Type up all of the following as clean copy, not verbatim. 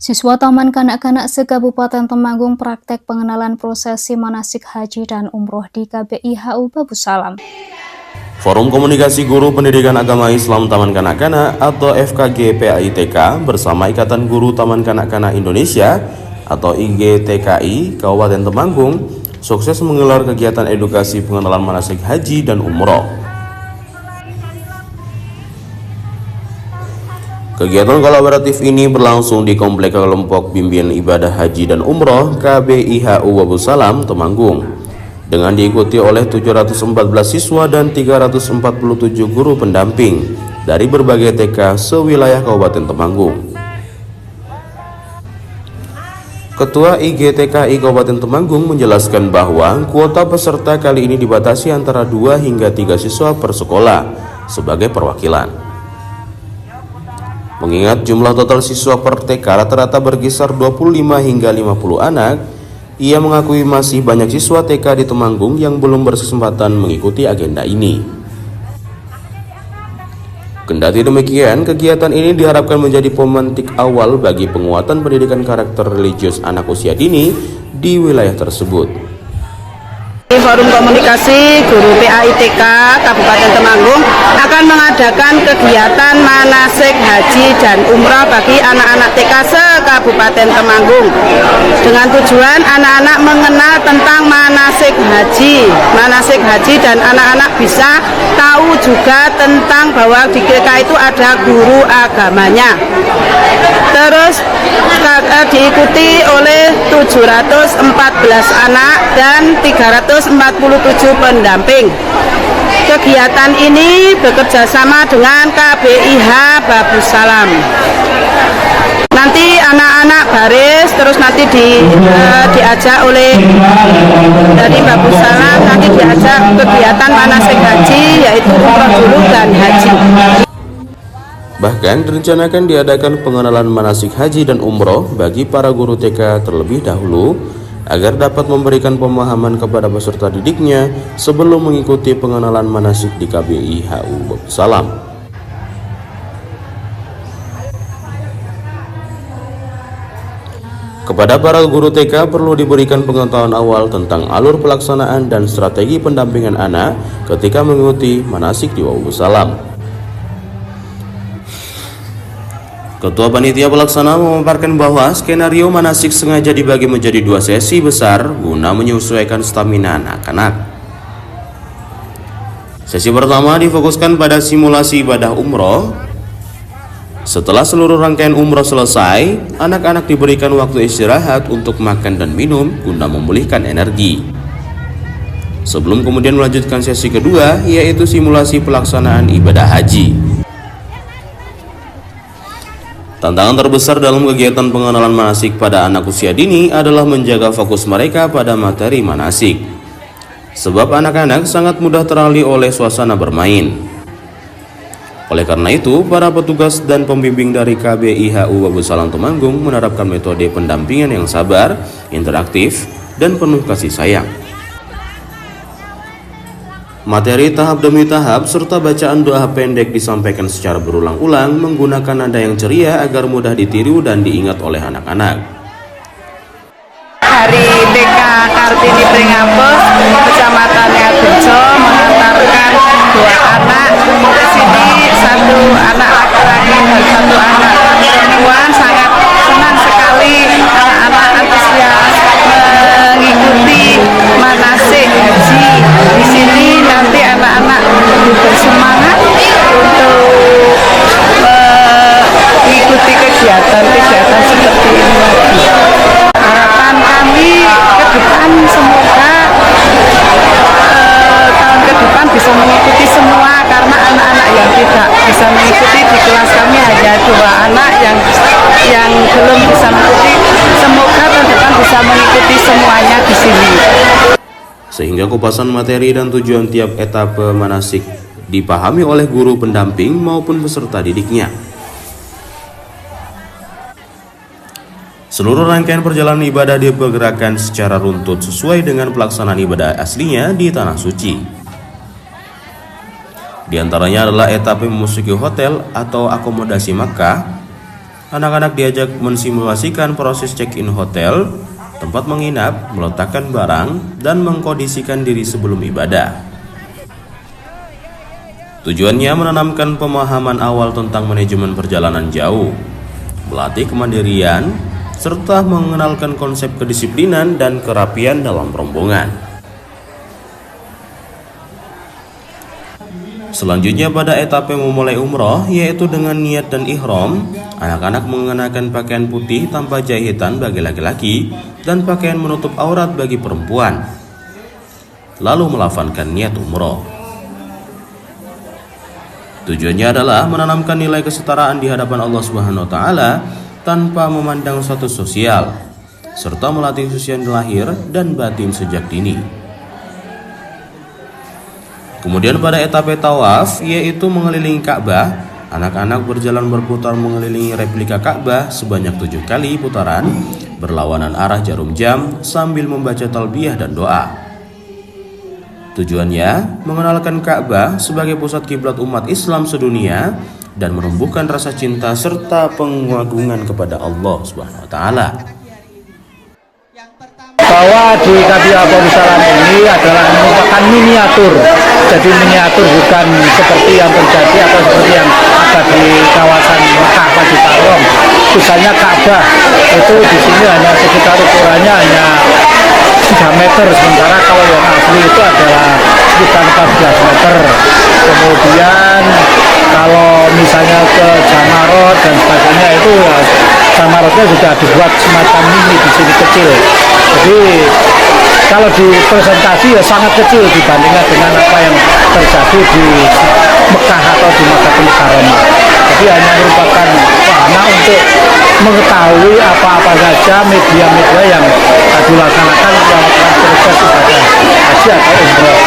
Siswa Taman Kanak-Kanak se-Kabupaten Temanggung praktek pengenalan prosesi manasik haji dan umroh di KBIHU Babusalam. Forum Komunikasi Guru Pendidikan Agama Islam Taman Kanak-Kanak atau FKG PAITK bersama Ikatan Guru Taman Kanak-Kanak Indonesia atau IGTKI Kabupaten Temanggung sukses menggelar kegiatan edukasi pengenalan manasik haji dan umroh. Kegiatan kolaboratif ini berlangsung di Komplek Kelompok Bimbingan Ibadah Haji dan Umroh KBIHU Babusalam, Temanggung, dengan diikuti oleh 714 siswa dan 347 guru pendamping dari berbagai TK sewilayah Kabupaten Temanggung. Ketua IGTKI Kabupaten Temanggung menjelaskan bahwa kuota peserta kali ini dibatasi antara 2 hingga 3 siswa per sekolah sebagai perwakilan. Mengingat jumlah total siswa per TK rata-rata berkisar 25 hingga 50 anak, ia mengakui masih banyak siswa TK di Temanggung yang belum berkesempatan mengikuti agenda ini. Kendati demikian, kegiatan ini diharapkan menjadi pemantik awal bagi penguatan pendidikan karakter religius anak usia dini di wilayah tersebut. Forum Komunikasi Guru PAITK Kabupaten Temanggung akan mengadakan kegiatan manasik haji dan umrah bagi anak-anak TK se-Kabupaten Temanggung dengan tujuan anak-anak mengenal tentang manasik haji dan anak-anak bisa tahu juga tentang bahwa di TK itu ada guru agamanya. Terus diikuti oleh 714 anak dan 347 pendamping. Kegiatan ini bekerja sama dengan KBIH Babusalam. Nanti anak-anak baris, terus nanti diajak oleh dari Babusalam, nanti diajak kegiatan manasik haji, yaitu umroh dulu dan haji. Bahkan direncanakan diadakan pengenalan manasik haji dan umroh bagi para guru TK terlebih dahulu agar dapat memberikan pemahaman kepada peserta didiknya sebelum mengikuti pengenalan manasik di KBIHU Babusalam. Kepada para guru TK perlu diberikan pengetahuan awal tentang alur pelaksanaan dan strategi pendampingan anak ketika mengikuti manasik di Babusalam. Ketua Panitia Pelaksana memaparkan bahwa skenario manasik sengaja dibagi menjadi 2 sesi besar guna menyesuaikan stamina anak-anak. Sesi pertama difokuskan pada simulasi ibadah umroh. Setelah seluruh rangkaian umroh selesai, anak-anak diberikan waktu istirahat untuk makan dan minum guna memulihkan energi. Sebelum kemudian melanjutkan sesi kedua, yaitu simulasi pelaksanaan ibadah haji. Tantangan terbesar dalam kegiatan pengenalan manasik pada anak usia dini adalah menjaga fokus mereka pada materi manasik. Sebab anak-anak sangat mudah teralih oleh suasana bermain. Oleh karena itu, para petugas dan pembimbing dari KBIHU Babusalam Temanggung menerapkan metode pendampingan yang sabar, interaktif, dan penuh kasih sayang. Materi tahap demi tahap serta bacaan doa pendek disampaikan secara berulang-ulang menggunakan nada yang ceria agar mudah ditiru dan diingat oleh anak-anak. Dari TK Kartini Pringapus, Kecamatannya Bejo mengantarkan 2 anak ke sini, 1 anak laki-laki dan 1 anak perempuan. Sangat senang sekali anak-anak antusias mengikuti manasik haji di sini. Nanti anak-anak bersemangat untuk mengikuti kegiatan-kegiatan seperti ini lagi. Harapan kami ke depan semoga tahun ke depan bisa mengikuti semua, karena anak-anak yang tidak bisa mengikuti di kelas kami hanya 2 anak yang belum bisa mengikuti. Semoga tahun depan bisa mengikuti semuanya di sini. Sehingga kupasan materi dan tujuan tiap etape manasik dipahami oleh guru pendamping maupun peserta didiknya. Seluruh rangkaian perjalanan ibadah dipergerakan secara runtut sesuai dengan pelaksanaan ibadah aslinya di Tanah Suci. Di antaranya adalah etape memasuki hotel atau akomodasi Makkah, Anak-anak diajak mensimulasikan proses check-in hotel, tempat menginap, meletakkan barang, dan mengkondisikan diri sebelum ibadah. Tujuannya menanamkan pemahaman awal tentang manajemen perjalanan jauh, melatih kemandirian, serta mengenalkan konsep kedisiplinan dan kerapian dalam rombongan. Selanjutnya pada etape memulai umroh, yaitu dengan niat dan ihram, anak-anak mengenakan pakaian putih tanpa jahitan bagi laki-laki dan pakaian menutup aurat bagi perempuan, lalu melafalkan niat umroh. Tujuannya adalah menanamkan nilai kesetaraan di hadapan Allah Subhanahu wa taala tanpa memandang status sosial, serta melatih kesucian lahir dan batin sejak dini. Kemudian pada etape tawaf, yaitu mengelilingi Ka'bah, anak-anak berjalan berputar mengelilingi replika Ka'bah sebanyak 7 kali putaran, berlawanan arah jarum jam sambil membaca talbiyah dan doa. Tujuannya mengenalkan Ka'bah sebagai pusat kiblat umat Islam sedunia dan menumbuhkan rasa cinta serta pengagungan kepada Allah Subhanahu wa taala. Bahwa di Kabiah Darussalam ini adalah merupakan miniatur. Jadi miniatur bukan seperti yang terjadi atau seperti yang ada di kawasan Mekah Masjidil Haram. Misalnya Ka'bah itu di sini hanya sekitar ukurannya hanya 3 meter, sementara kalau yang asli itu adalah sekitar 14 meter. Kemudian kalau misalnya ke Jamarot dan sebagainya itu ya Jamarotnya juga dibuat semacam mini di sini kecil. Jadi kalau di presentasi ya sangat kecil dibandingkan dengan apa yang terjadi di Mekah atau di Makkahul Mukarramah. Jadi hanya merupakan wahana untuk mengetahui apa-apa saja media-media yang dilaksanakan dalam proses ibadah haji atau umroh.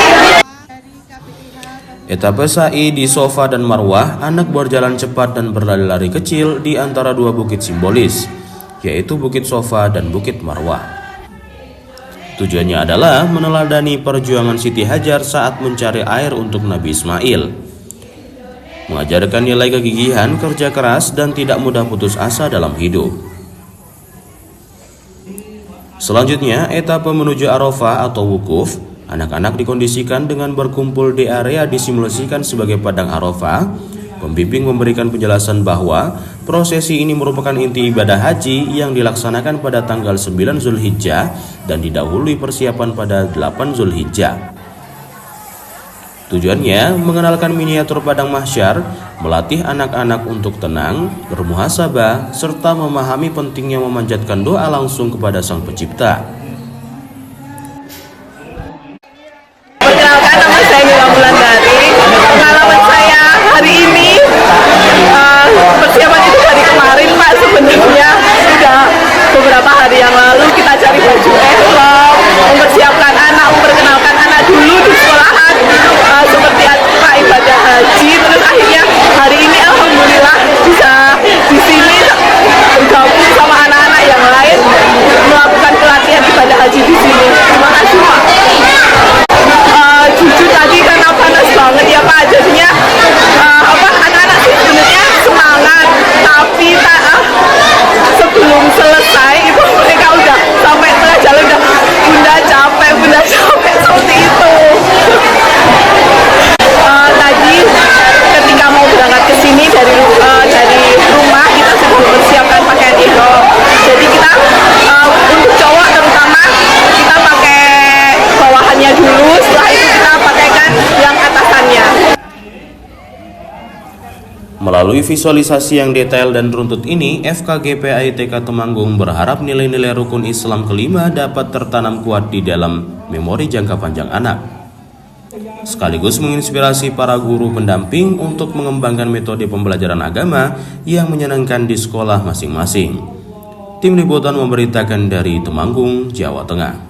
Etape sa'i di Safa dan Marwah, anak berjalan cepat dan berlari-lari kecil di antara 2 bukit simbolis, yaitu Bukit Safa dan Bukit Marwah. Tujuannya adalah meneladani perjuangan Siti Hajar saat mencari air untuk Nabi Ismail, mengajarkan nilai kegigihan, kerja keras, dan tidak mudah putus asa dalam hidup. Selanjutnya, etape menuju Arafah atau wukuf, anak-anak dikondisikan dengan berkumpul di area disimulasikan sebagai padang Arafah. Pembimbing memberikan penjelasan bahwa prosesi ini merupakan inti ibadah haji yang dilaksanakan pada tanggal 9 Zulhijjah dan didahului persiapan pada 8 Zulhijjah. Tujuannya mengenalkan miniatur padang mahsyar, melatih anak-anak untuk tenang, bermuhasabah, serta memahami pentingnya memanjatkan doa langsung kepada Sang Pencipta. Perkenalkan, nama saya Mila Wulandari. Pengalaman saya hari ini, persiapan itu dari kemarin Pak, sebenarnya sudah beberapa hari yang lalu kita cari baju ihram, mempersiapkan anak, memperkenalkan anak dulu di sekolahan seperti apa ibadah haji. Terus akhirnya hari ini alhamdulillah bisa di sini bergabung sama anak-anak yang lain melakukan pelatihan ibadah haji di sini. Terima kasih Pak. Jujur tadi karena panas banget ya Pak, jadinya anak-anak sih sebenarnya semangat, tapi sebelum selesai itu mereka udah sampai tengah jalan udah bunda capek seperti itu. Tadi ketika mau berangkat ke sini dari rumah kita sudah mempersiapkan pakaian ihram. Jadi kita untuk cowok terutama kita pakai bawahannya dulu, setelah itu kita pakaikan yang atasannya. Melalui visualisasi yang detail dan runtut ini, FKGP AITK Temanggung berharap nilai-nilai rukun Islam kelima dapat tertanam kuat di dalam memori jangka panjang anak, sekaligus menginspirasi para guru pendamping untuk mengembangkan metode pembelajaran agama yang menyenangkan di sekolah masing-masing. Tim Liputan memberitakan dari Temanggung, Jawa Tengah.